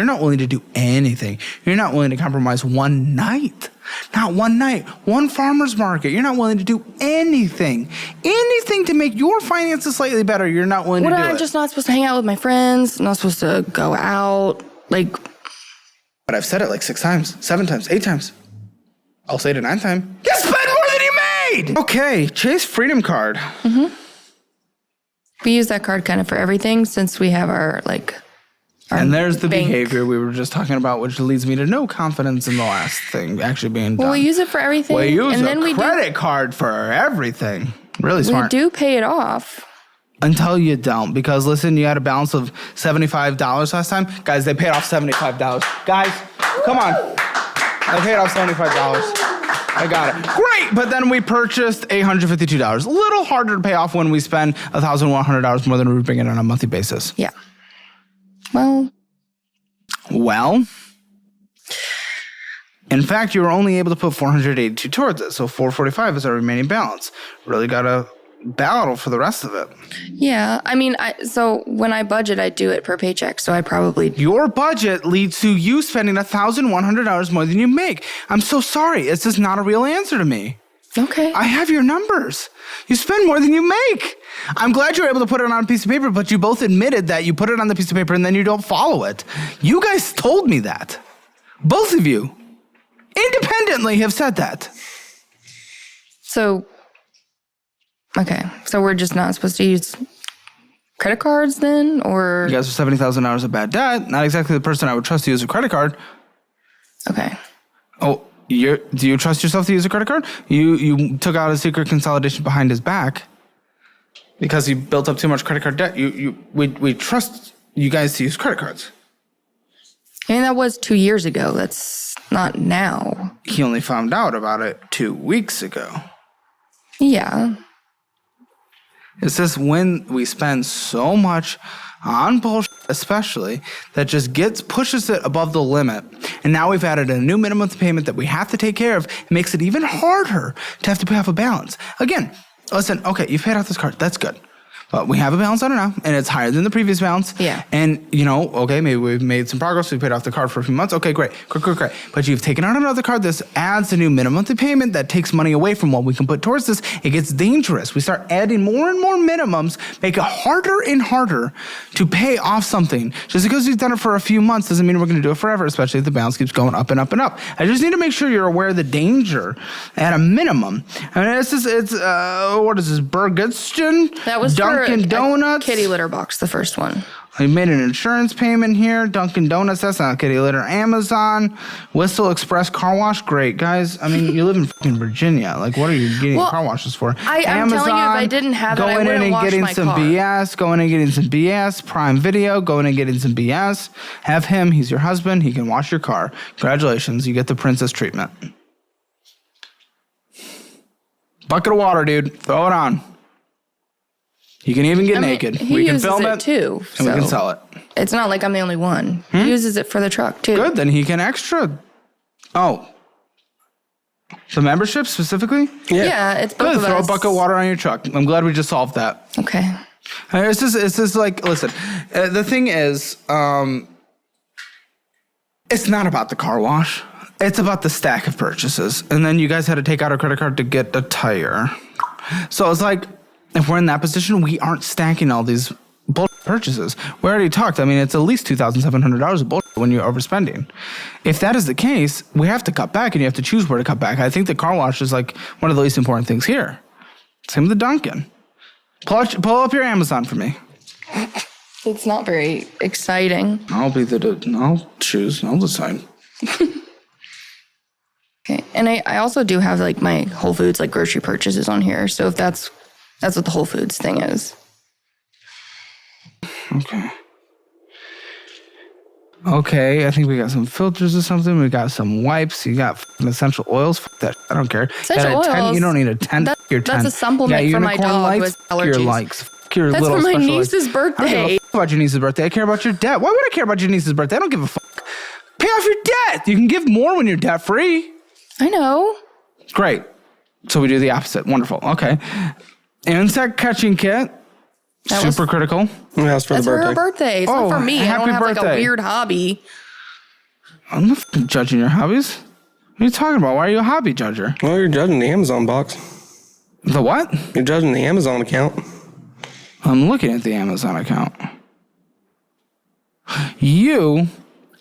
not willing to do anything. You're not willing to compromise one night. Not one night. One farmer's market. You're not willing to do anything. Anything to make your finances slightly better. You're not willing to do it. I'm just not supposed to hang out with my friends. I'm not supposed to go out. Like. But I've said it like 6 times, 7 times, 8 times. I'll say it a 9th time. You spend more than you made! Okay, Chase Freedom Card. Mm-hmm. We use that card kind of for everything since we have our and there's the bank. behavior we were just talking about, which leads me to no confidence in the last thing actually being done. Well, we use it for everything. We use and a then credit card for everything. Really smart. We do pay it off. Until you don't. Because, listen, you had a balance of $75 last time. Guys, they paid off $75. Guys, come on. They paid off $75. I got it. Great, but then we purchased $852. A little harder to pay off when we spend $1,100 more than we bring in on a monthly basis. Yeah. Well, in fact, you were only able to put $482 towards it, so $445 is our remaining balance. Really got to battle for the rest of it. Yeah, I mean, so when I budget, I do it per paycheck, so I probably... Your budget leads to you spending $1,100 more than you make. I'm so sorry. It's just not a real answer to me. Okay. I have your numbers. You spend more than you make. I'm glad you're able to put it on a piece of paper, but you both admitted that you put it on the piece of paper and then you don't follow it. You guys told me that. Both of you independently have said that. So, okay. So we're just not supposed to use credit cards then, or... You guys are $70,000 of bad debt. Not exactly the person I would trust to use a credit card. Okay. Oh, do you trust yourself to use a credit card? You took out a secret consolidation behind his back because you built up too much credit card debt. We trust you guys to use credit cards. I mean, that was 2 years ago. That's not now. He only found out about it 2 weeks ago. Yeah. It's just when we spend so much on bullshit, especially, that just pushes it above the limit. And now we've added a new minimum payment that we have to take care of. It makes it even harder to have to pay off a balance. Again, listen, okay, you've paid off this card. That's good. But we have a balance on it now, and it's higher than the previous balance. Yeah. And, okay, maybe we've made some progress. We paid off the card for a few months. Okay, great. But you've taken out another card. This adds a new minimum monthly payment that takes money away from what we can put towards this. It gets dangerous. We start adding more and more minimums, make it harder and harder to pay off something. Just because we've done it for a few months doesn't mean we're going to do it forever, especially if the balance keeps going up and up and up. I just need to make sure you're aware of the danger at a minimum. I mean, what is this, Bergeston? That was Dunkin' Donuts. Kitty litter box, the first one. We made an insurance payment here. Dunkin' Donuts, that's not kitty litter. Amazon, Whistle Express Car Wash, great. Guys, I mean, you live in fucking Virginia. Like, what are you getting car washes for? I'm telling you, if I didn't have it, I wouldn't wash my car. Going and getting some BS. Prime Video, going and getting some BS. Have him, he's your husband, he can wash your car. Congratulations, you get the princess treatment. Bucket of water, dude. Throw it on. You can even get naked. We can film it too, and we can sell it. It's not like I'm the only one. He uses it for the truck too. Good, then he can extra. Oh. The membership specifically? Yeah, it's both good. of Throw us. a bucket of water on your truck. I'm glad we just solved that. Okay. It's just like, listen, the thing is, it's not about the car wash. It's about the stack of purchases. And then you guys had to take out a credit card to get a tire. So it's like, if we're in that position, we aren't stacking all these bullshit purchases. We already talked. I mean, it's at least $2,700 of bullshit when you're overspending. If that is the case, we have to cut back, and you have to choose where to cut back. I think the car wash is like one of the least important things here. Same with the Dunkin'. Pull up your Amazon for me. It's not very exciting. I'll choose. I'll decide. Okay. And I also do have like my Whole Foods like grocery purchases on here. So if that's what the Whole Foods thing is. Okay, I think we got some filters or something. We got some wipes. You got essential oils. Fuck that. I don't care. Essential oils? You don't need a 10. That's a supplement for my dog with allergies. That's for my niece's birthday. I don't give a fuck about your niece's birthday. I care about your debt. Why would I care about your niece's birthday? I don't give a fuck. Pay off your debt. You can give more when you're debt free. I know. Great. So we do the opposite. Wonderful. Okay. Insect catching kit. Super critical. That's for her birthday. It's not for me. I don't have like a weird hobby. I'm not fucking judging your hobbies. What are you talking about? Why are you a hobby judger? Well, you're judging the Amazon box. The what? You're judging the Amazon account. I'm looking at the Amazon account.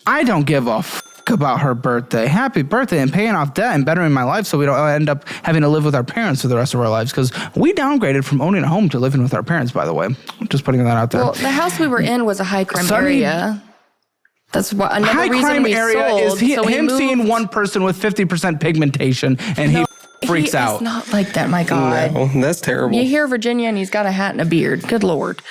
I don't give a fuck about her birthday. Happy birthday and paying off debt and bettering my life so we don't end up having to live with our parents for the rest of our lives, because we downgraded from owning a home to living with our parents, by the way. I'm just putting that out there. Well, the house we were in was a high crime area. That's what another High reason crime we area sold. is So we him moved. seeing one person with 50% pigmentation and he freaks out. It's not like that, my God. No, that's terrible. You hear Virginia and he's got a hat and a beard. Good Lord.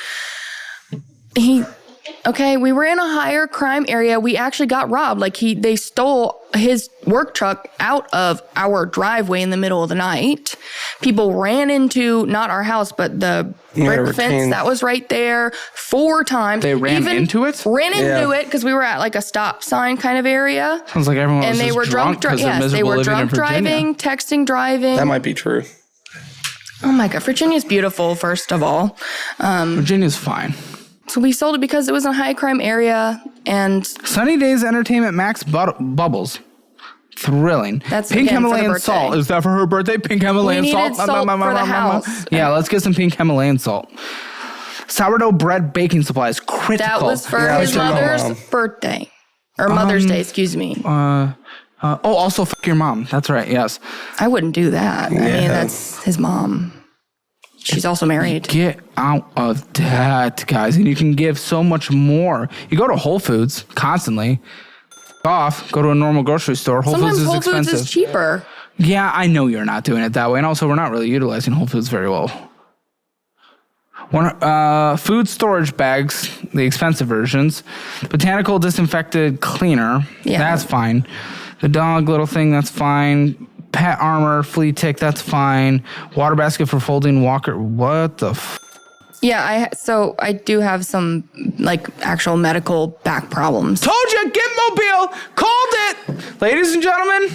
Okay, we were in a higher crime area. We actually got robbed. Like they stole his work truck out of our driveway in the middle of the night. People ran into not our house, but the brick fence that was right there 4 times. They ran into it? Ran into it because we were at like a stop sign kind of area. Sounds like everyone was And they just were drunk yes, they were drunk driving, texting driving. That might be true. Oh my God, Virginia's beautiful, first of all. Virginia's fine. So we sold it because it was in a high crime area and Sunny Days Entertainment Max Bubbles. Thrilling. That's, pink again, for the Himalayan birthday. salt. Is that for her birthday? Pink Himalayan salt? needed salt for the house. Yeah, let's get some pink Himalayan salt. Sourdough bread baking supplies. Critical. that was for Yeah, his it's your mother's mom. birthday. Or Mother's Day, excuse me. Also fuck your mom. That's right, yes. I wouldn't do that. I mean, that's his mom. She's also married. Get out of that, guys. And you can give so much more. You go to Whole Foods constantly. Off. Go to a normal grocery store. Whole Sometimes Foods is Whole expensive. Foods is cheaper. Yeah, I know you're not doing it that way. And also, we're not really utilizing Whole Foods very well. Food storage bags, the expensive versions. Botanical disinfected cleaner. Yeah. That's fine. The dog little thing, that's fine. Pet armor, flea tick, that's fine. Water basket for folding walker. What the Yeah, so I do have some like actual medical back problems. Told you, get mobile. Called it. Ladies and gentlemen,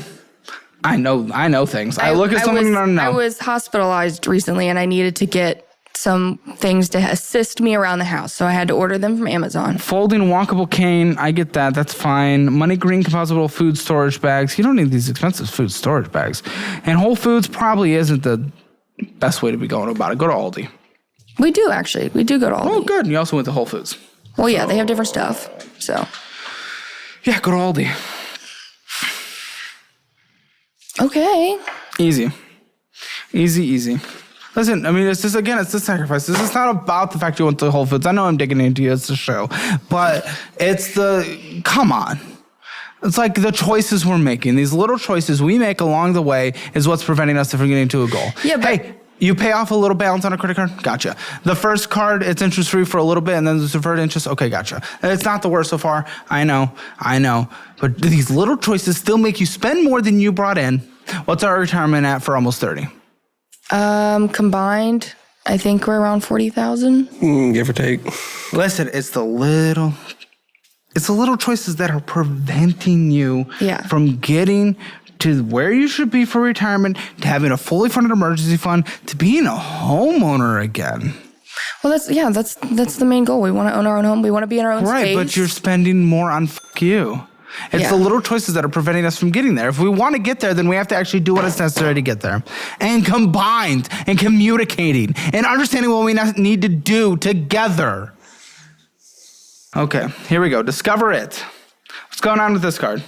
I know things. I look at someone and I know. I was hospitalized recently and I needed to get some things to assist me around the house. So I had to order them from Amazon. Folding walkable cane, I get that. That's fine. Money green composable food storage bags. You don't need these expensive food storage bags. And Whole Foods probably isn't the best way to be going about it. Go to Aldi. We do actually. We do go to Aldi. Oh, good. And you also went to Whole Foods. Well, yeah, they have different stuff. So. Yeah, go to Aldi. Okay. Easy. Listen, I mean, it's just, again, it's the sacrifice. This is not about the fact you went to Whole Foods. I know I'm digging into you. It's a show. But it's come on. It's like the choices we're making. These little choices we make along the way is what's preventing us from getting to a goal. Yeah, but hey, you pay off a little balance on a credit card? Gotcha. The first card, it's interest-free for a little bit, and then there's deferred interest? Okay, gotcha. It's not the worst so far. I know. But these little choices still make you spend more than you brought in. What's our retirement at for almost 30? Combined, I think we're around 40,000. Give or take. Listen, it's the little choices that are preventing you from getting to where you should be for retirement, to having a fully funded emergency fund, to being a homeowner again. Well, that's the main goal. We want to own our own home. We want to be in our own space. Right, but you're spending more on you. It's the little choices that are preventing us from getting there. If we want to get there, then we have to actually do what is necessary to get there. And combined and communicating and understanding what we need to do together. Okay, here we go. Discover it. What's going on with this card?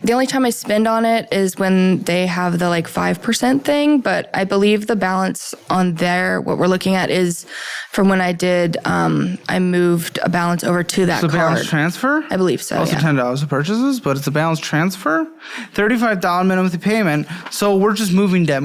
The only time I spend on it is when they have the 5% thing, but I believe the balance on there, what we're looking at is from when I did, I moved a balance over to that card. It's a balance transfer? I believe so, Also $10 of purchases, but it's a balance transfer? $35 minimum payment. So we're just moving debt.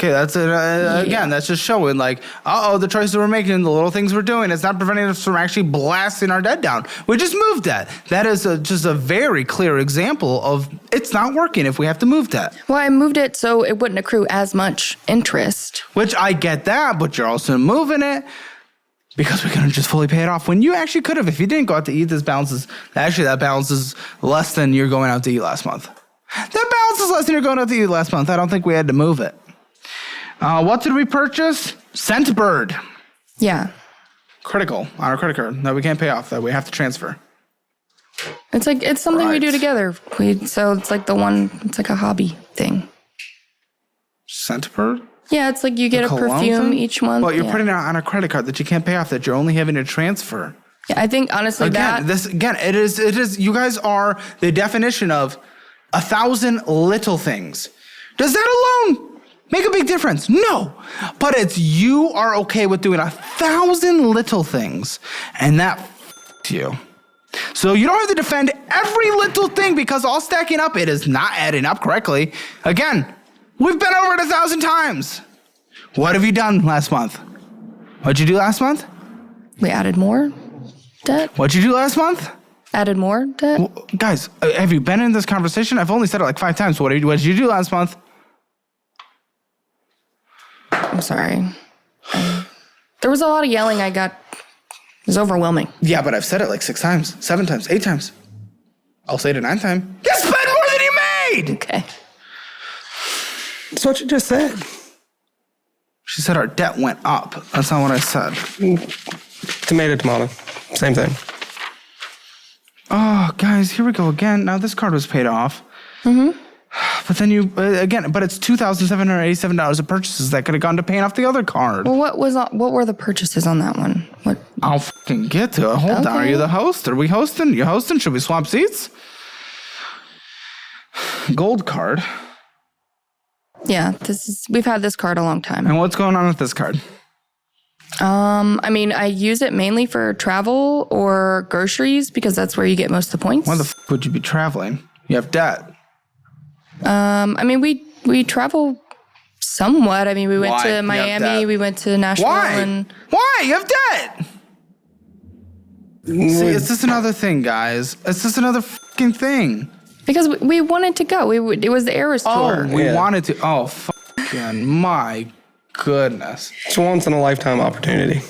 Okay, that's it. Again, that's just showing the choices we're making, the little things we're doing, it's not preventing us from actually blasting our debt down. We just moved debt. That is just a very clear example of it's not working if we have to move debt. Well, I moved it so it wouldn't accrue as much interest. Which I get that, but you're also moving it because we couldn't just fully pay it off when you actually could have. If you didn't go out to eat, that balance is less than you're going out to eat last month. That balance is less than you're going out to eat last month. I don't think we had to move it. What did we purchase? Scentbird. Yeah. critical on our credit card that we can't pay off that we have to transfer. It's something we do Right. together. So it's like it's like a hobby thing. Centipede? Yeah, it's like you get a Cologne perfume thing? each month. But you're yeah. putting it on a credit card that you can't pay off that you're only having to transfer. Yeah, I think honestly It is you guys are the definition of 1,000 little things. Does that alone make a big difference? No. But it's you are okay with doing 1,000 little things, and that f***s you. So you don't have to defend every little thing because all stacking up, it is not adding up correctly. Again, we've been over it 1,000 times. What have you done last month? What'd you do last month? we added more debt. What'd you do last month? Added more debt. Well, guys, have you been in this conversation? I've only said it like 5 times. What did you do last month? I'm sorry. There was a lot of yelling I got. It was overwhelming. Yeah, but I've said it like 6 times, 7 times, 8 times. I'll say it a 9th time. You spent more than you made! Okay. That's what you just said. She said our debt went up. That's not what I said. Tomato. Same thing. Oh, guys, here we go again. Now this card was paid off. Mm-hmm. But then but it's $2,787 of purchases that could have gone to paying off the other card. Well, what were the purchases on that one? What? I'll fucking get to it. Hold on. Are Okay. you the host? Are we hosting? You hosting? Should we swap seats? Gold card. Yeah, we've had this card a long time. And what's going on with this card? I mean, I use it mainly for travel or groceries because that's where you get most of the points. Why the f would you be traveling? You have debt. I mean, we travel somewhat. I mean, we went Why? You to have Miami, debt. we went to Nashville, Why? and Why? You have debt. See, it's just another thing, guys. It's just another fucking thing. because we wanted to go. It was the Eras tour. We Yeah. wanted to. Oh, fucking my goodness. It's a once in a lifetime opportunity.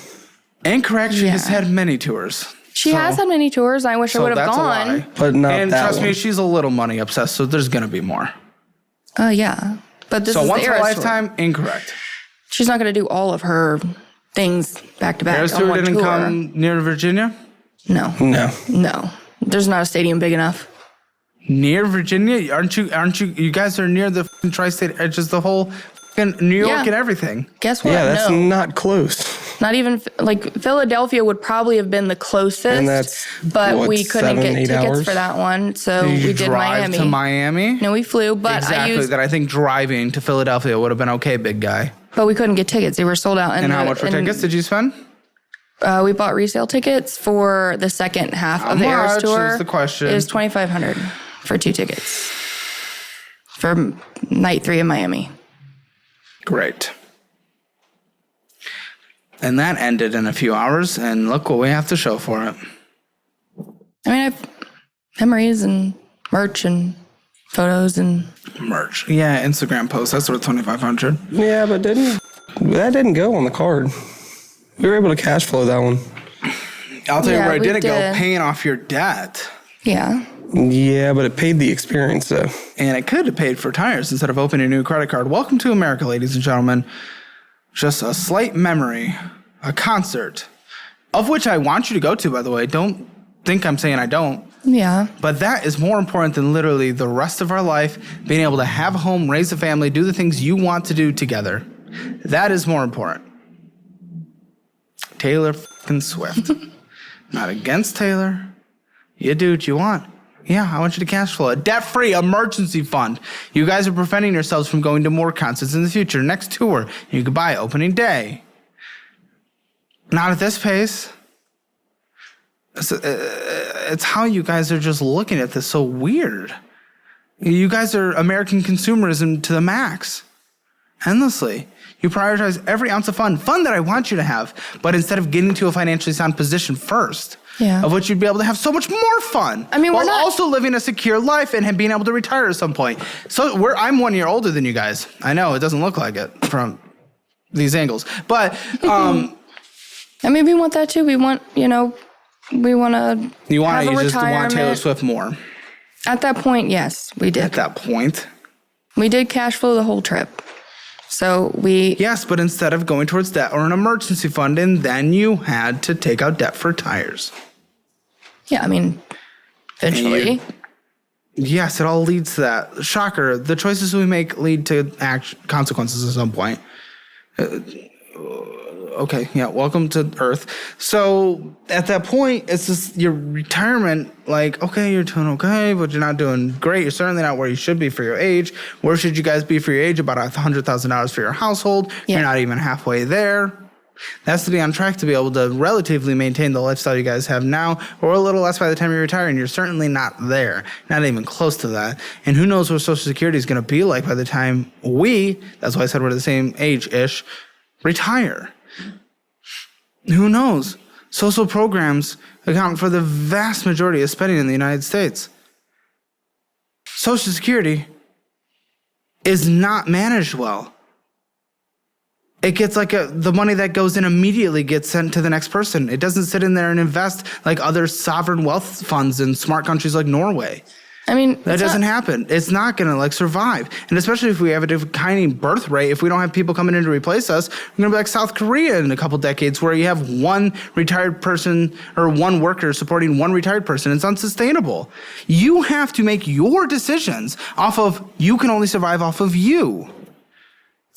Incorrect. She Yeah. has had many tours. She has had many tours. I wish I So would have that's a lie. gone. But not And that trust me, one. she's a little money obsessed, so there's gonna be more. Yeah, but this So is once the in a Eras tour. lifetime, incorrect. She's not going to do all of her things back to back Eras on tour one didn't tour. come near Virginia. No, No. there's not a stadium big enough. Near Virginia? Aren't you? You guys are near the fucking tri-state edges, the whole fucking New York Yeah. and everything. Guess what? Yeah, that's no. not close. Not even like Philadelphia would probably have been the closest, And that's, but what, we couldn't 7, get 8 tickets hours? for that one, so Did you we did drive Miami. to Miami? No, we flew, but Exactly. That I think driving to Philadelphia would have been okay, big guy. but we couldn't get tickets. They were sold out. And how much for tickets did you spend? We bought resale tickets for the second half of the How Eras much tour. is the question? It was $2,500 for 2 tickets for night 3 in Miami. Great. And that ended in a few hours, and look what we have to show for it. I mean, I have memories and merch and photos and Merch. Yeah, Instagram post. That's worth $2,500. Yeah, but that didn't go on the card. We were able to cash flow that one. I'll tell you Yeah, where I we didn't go. did. Paying off your debt. yeah. Yeah, but it paid the experience though. And it could have paid for tires instead of opening a new credit card. Welcome to America, ladies and gentlemen. Just a slight memory, a concert, of which I want you to go to, by the way. Don't think I'm saying I don't. Yeah. But that is more important than literally the rest of our life, being able to have a home, raise a family, do the things you want to do together. That is more important. Taylor fucking Swift. Not against Taylor. You do what you want. Yeah, I want you to cash flow a debt-free emergency fund. You guys are preventing yourselves from going to more concerts in the future. Next tour, you could buy opening day. Not at this pace. It's how you guys are just looking at this so weird. You guys are American consumerism to the max. Endlessly. You prioritize every ounce of fun that I want you to have, but instead of getting to a financially sound position first, Yeah. of which you'd be able to have so much more fun. I mean, we're while not- also living a secure life and being able to retire at some point. So I'm 1 year older than you guys. I know it doesn't look like it from these angles, but I mean, we want that too. We want, we want to you have a just want Taylor retirement. Swift more. At that point, yes, we At did. that point, We did cash flow the whole trip. So we... Yes, but instead of going towards debt or an emergency fund, and then you had to take out debt for tires. Yeah, I mean, eventually. Yes, it all leads to that. Shocker. The choices we make lead to consequences at some point. Okay, yeah, welcome to Earth. So at that point, it's just your retirement, like, okay, you're doing okay, but you're not doing great. You're certainly not where you should be for your age. Where should you guys be for your age? About $100,000 for your household. Yeah. You're not even halfway there. That has to be on track to be able to relatively maintain the lifestyle you guys have now, or a little less by the time you retire, and you're certainly not there. Not even close to that. And who knows what Social Security is going to be like by the time that's why I said we're the same age-ish, retire. Who knows? Social programs account for the vast majority of spending in the United States. Social Security is not managed well. It gets like the money that goes in immediately gets sent to the next person. It doesn't sit in there and invest like other sovereign wealth funds in smart countries like Norway. I mean, that doesn't happen. It's not going to like survive. And especially if we have a declining birth rate, if we don't have people coming in to replace us, we're going to be like South Korea in a couple decades where you have one retired person or one worker supporting one retired person. It's unsustainable. You have to make your decisions off of, you can only survive off of you.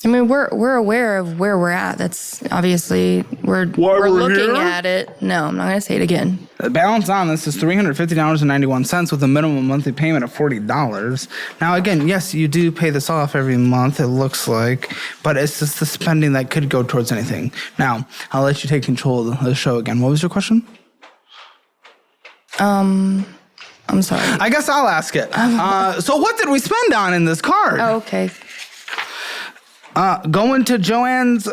I mean, we're aware of where we're at. That's obviously, we're looking at it. No, I'm not going to say it again. The balance on this is $350.91 with a minimum monthly payment of $40. Now, again, yes, you do pay this off every month, it looks like, but it's just the spending that could go towards anything. Now, I'll let you take control of the show again. What was your question? I'm sorry. I guess I'll ask it. So what did we spend on in this card? Oh, okay. Going to Joe's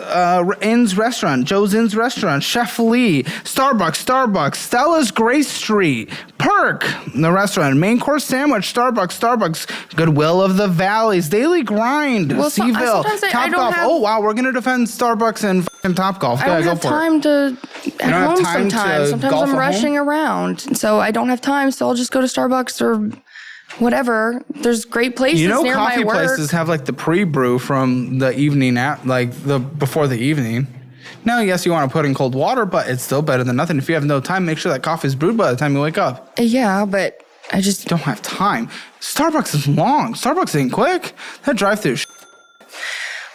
Inn's restaurant, Chef Lee, Starbucks, Stella's Grace Street, Perk, the restaurant, main course sandwich, Starbucks, Goodwill of the Valleys, Daily Grind, Seaville, Topgolf. Oh wow, we're gonna defend Starbucks and fucking Topgolf. I don't have time to at home sometimes. Sometimes I'm rushing around, so I don't have time. So I'll just go to Starbucks or whatever. There's great places near my work. Coffee places have like the pre-brew from the evening before the evening. Now, yes, you want to put in cold water, but it's still better than nothing. If you have no time, make sure that coffee is brewed by the time you wake up. Yeah, but I just don't have time. Starbucks is long. Starbucks ain't quick. That drive-through.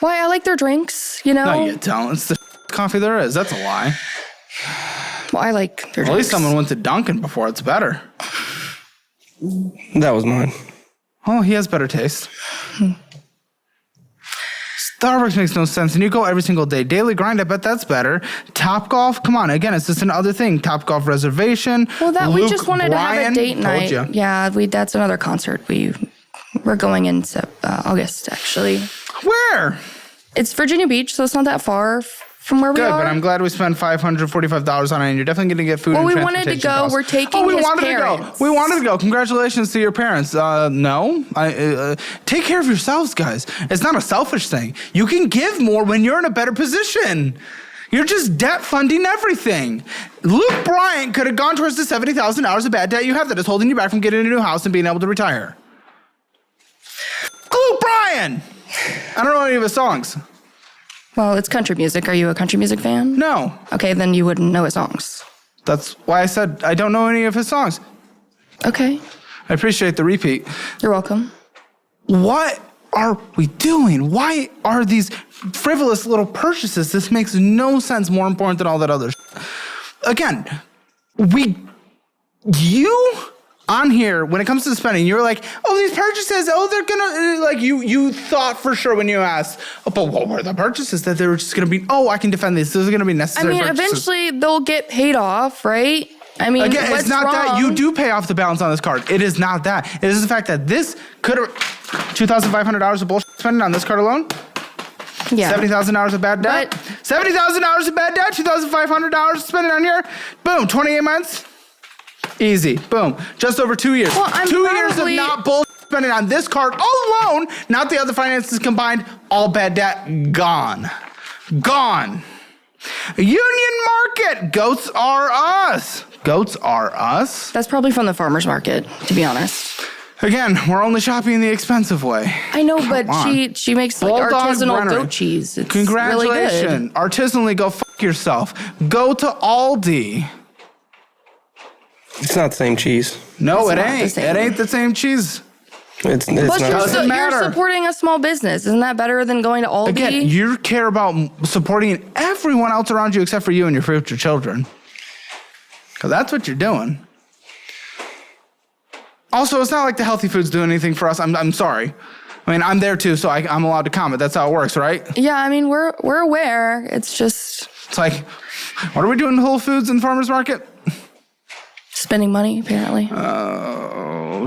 Why, I like their drinks, you know? No, you don't. It's the coffee there is. That's a lie. Well, I like their drinks. At least someone went to Dunkin' before. It's better. That was mine. Oh, he has better taste. Starbucks makes no sense, and you go every single day. Daily Grind, I bet that's better. Topgolf, come on. Again, it's just another thing. Topgolf reservation. Well, we just wanted to have a date night. Yeah, that's another concert. We're going in August, actually. Where? It's Virginia Beach, so it's not that far from where we are. Good, but I'm glad we spent $545 on it, and you're definitely going to get food and transportation wanted to go. Costs. We're taking his parents. We wanted to go. Congratulations to your parents. No. Take care of yourselves, guys. It's not a selfish thing. You can give more when you're in a better position. You're just debt funding everything. Luke Bryant could have gone towards the $70,000 of bad debt you have that is holding you back from getting a new house and being able to retire. Luke Bryan! I don't know any of his songs. Well, it's country music. Are you a country music fan? No. Okay, then you wouldn't know his songs. That's why I said I don't know any of his songs. Okay. I appreciate the repeat. You're welcome. What are we doing? Why are these frivolous little purchases? This makes no sense, more important than all that other Again, you on here, when it comes to spending, you're like, oh, these purchases, they're gonna, like, you thought for sure when you asked, but what were the purchases that they were just gonna be, I can defend these. Those are gonna be necessary purchases. Eventually they'll get paid off, right? Again, it's not wrong? that. You do pay off the balance on this card. It is not that. It is the fact that this could have, $2,500 of bullshit spending on this card alone? Yeah. $70,000 of bad debt? $70,000 of bad debt, $2,500 spending on here? Boom, 28 months? Easy. Boom. Just over 2 years. Well, 2 years of not bull spending on this card alone, not the other finances combined, all bad debt gone. Gone. Union Market. Goats are us. Goats are us. That's probably from the farmer's market, to be honest. Again, we're only shopping the expensive way. I know, but on. she makes like Bulldog artisanal Brenner. goat cheese. It's Congratulations. really good. Artisanally, go fuck yourself. Go to Aldi. It's not the same cheese. No, It's it not the ain't. same. It ain't the same cheese. It's Plus, not. Doesn't matter. you're supporting a small business. Isn't that better than going to Aldi? Again, you care about supporting everyone else around you except for you and your future children. Because that's what you're doing. Also, it's not like the healthy foods do anything for us. I'm sorry. I mean, I'm there too, so I'm allowed to comment. That's how it works, right? Yeah, I mean, we're aware. It's just It's like, what are we doing in Whole Foods and Farmers Market? spending money, apparently.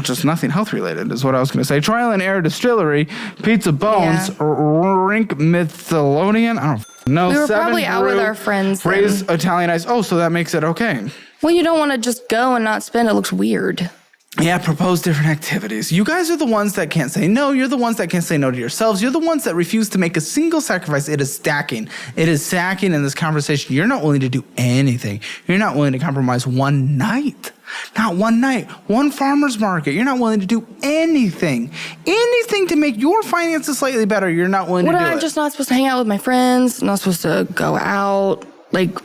Just nothing health related is what I was going to say. Trial and Error Distillery, Pizza Bones, Yeah. Rink Mythalonian. I don't know. We were Seven probably out with Brew, our friends then. Raised Italian Ice. Oh, so that makes it okay. Well, you don't want to just go and not spend. It looks weird. Yeah, propose different activities. You guys are the ones that can't say no. You're the ones that can't say no to yourselves. You're the ones that refuse to make a single sacrifice. It is stacking. It is stacking in this conversation. You're not willing to do anything. You're not willing to compromise one night. Not one night. One farmer's market. You're not willing to do anything. Anything to make your finances slightly better. You're not willing to do I'm it. just not supposed to hang out with my friends. I'm not supposed to go out. Like,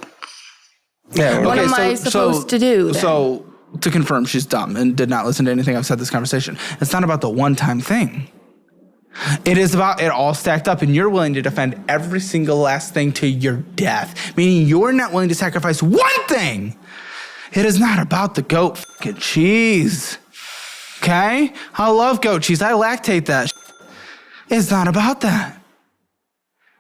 Yeah. what Okay, am I supposed to do then? So, to confirm, she's dumb and did not listen to anything I've said this conversation. It's not about the one-time thing. It is about it all stacked up, and you're willing to defend every single last thing to your death, meaning you're not willing to sacrifice one thing. It is not about the goat fucking cheese. Okay? I love goat cheese. I lactate that shit. It's not about that.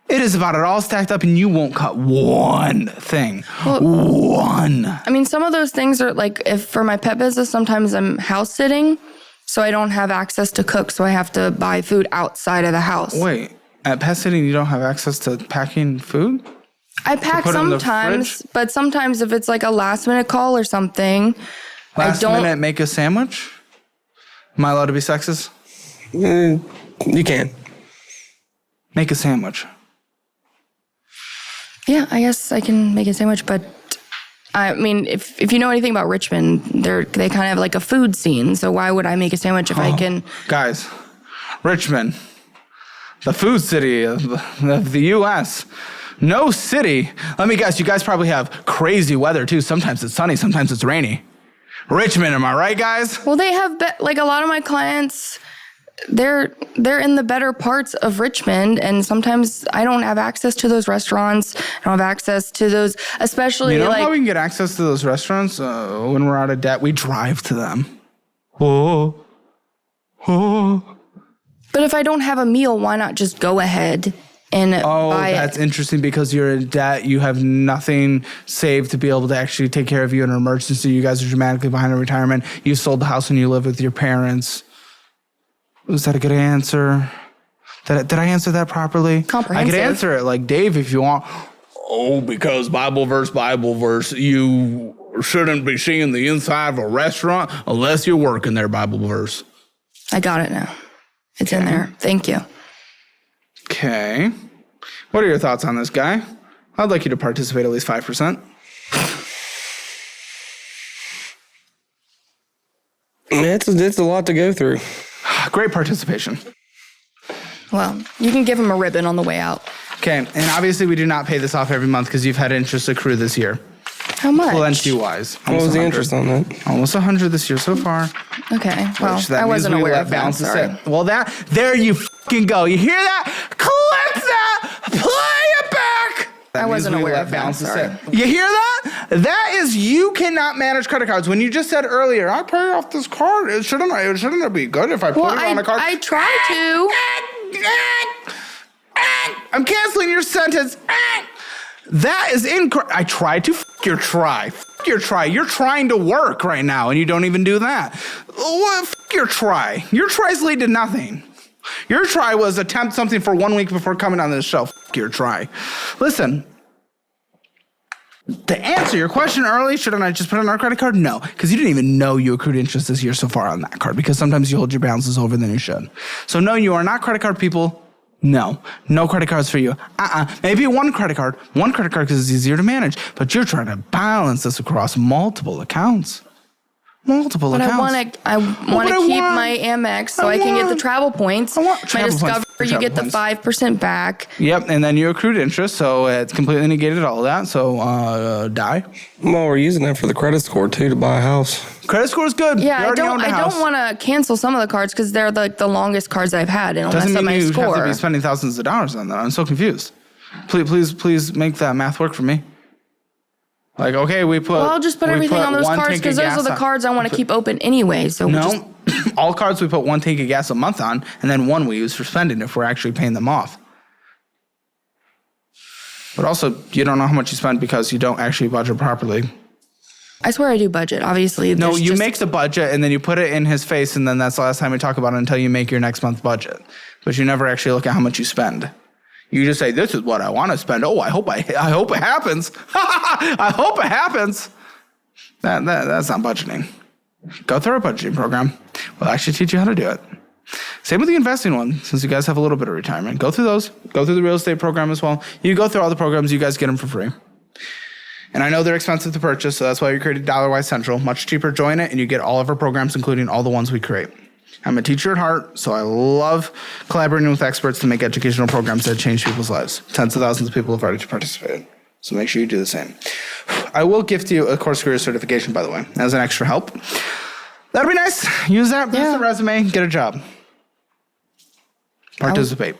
It is about it all stacked up, and you won't cut one thing. One. I mean, some of those things are like, if for my pet business, sometimes I'm house sitting, so I don't have access to cook, so I have to buy food outside of the house. Wait, at pet sitting, you don't have access to packing food? I pack put it in the sometimes, fridge? but sometimes if it's like a last minute call or something, Last I don't. minute, make a sandwich? Am I allowed to be sexist? You can. Make a sandwich. Yeah, I guess I can make a sandwich, but I mean, if you know anything about Richmond, they kind of have like a food scene. So why would I make a sandwich if I can? Guys, Richmond, the food city of the U.S., no city. Let me guess, you guys probably have crazy weather too. Sometimes it's sunny, sometimes it's rainy. Richmond, am I right, guys? Well, they have like a lot of my clients. They're in the better parts of Richmond, and sometimes I don't have access to those restaurants. I don't have access to those, especially You know like. how we can get access to those restaurants when we're out of debt? We drive to them. Oh. But if I don't have a meal, why not just go ahead and buy That's it? interesting because you're in debt. You have nothing saved to be able to actually take care of you in an emergency. You guys are dramatically behind in retirement. You sold the house and you live with your parents. Was that a good answer? Did I answer that properly? Comprehensive. I could answer it like Dave if you want. Oh, because Bible verse, you shouldn't be seeing the inside of a restaurant unless you're working there, Bible verse. I got it now. It's in there. Thank you. Okay. What are your thoughts on this guy? I'd like you to participate at least 5%. It's a lot to go through. Great participation. Well, you can give him a ribbon on the way out. Okay, and obviously we do not pay this off every month because you've had interest accrue this year. How much? Plenty-wise. What was the interest on that? Almost 100 this year so far. Okay. Well, Which that I wasn't means we aware let of that. balances Sorry. sit. Well, there you fucking go. You hear that? Clip that. Play it back. That I means wasn't we aware let of that, balances sorry. sit. You hear that? That is, you cannot manage credit cards. When you just said earlier, I pay off this card. Shouldn't it be good if I put Well, it on a card? I try to. I'm canceling your sentence. That is incorrect. I tried to your try. Your try. You're trying to work right now, and you don't even do that. What? Your try. Your tries lead to nothing. Your try was attempt something for 1 week before coming on this show. Your try. Listen. To answer your question early, shouldn't I just put it on our credit card? No, because you didn't even know you accrued interest this year so far on that card, because sometimes you hold your balances over than you should. So no, you are not credit card people. No credit cards for you. Maybe one credit card because it's easier to manage, but you're trying to balance this across multiple accounts. Multiple But accounts. I want to keep my Amex so I can get the travel points. I want My travel points Discover, for you get the travel 5% back. Yep, and then you accrued interest, so it's completely negated all of that. So die. Well, we're using that for the credit score too to buy a house. Credit score is good. Yeah, You already owned a I house. don't want to cancel some of the cards because they're like the longest cards I've had, and it'll Doesn't mess up mean my you have to score. be spending thousands of dollars on that. I'm so confused. Please make that math work for me. Like, okay, we put. Well, I'll just put we everything put on those one cards tank of because those are gas the on- cards I want to keep open anyway. So we just, No, all cards we put one tank of gas a month on, and then one we use for spending if we're actually paying them off. But also, you don't know how much you spend because you don't actually budget properly. I swear I do budget. Obviously, No, there's you just- make the budget and then you put it in his face, and then that's the last time we talk about it until you make your next month's budget. But you never actually look at how much you spend. You just say, "This is what I want to spend." Oh, I hope it happens. I hope it happens. That's not budgeting. Go through a budgeting program. We'll actually teach you how to do it. Same with the investing one, since you guys have a little bit of retirement. Go through those. Go through the real estate program as well. You go through all the programs, you guys get them for free. And I know they're expensive to purchase, so that's why we created DollarWise Central. Much cheaper. Join it, and you get all of our programs, including all the ones we create. I'm a teacher at heart, so I love collaborating with experts to make educational programs that change people's lives. Tens of thousands of people have already participated, so make sure you do the same. I will gift you a course career certification, by the way, as an extra help. That'd be nice. Use that, boost the resume, get a job. Participate.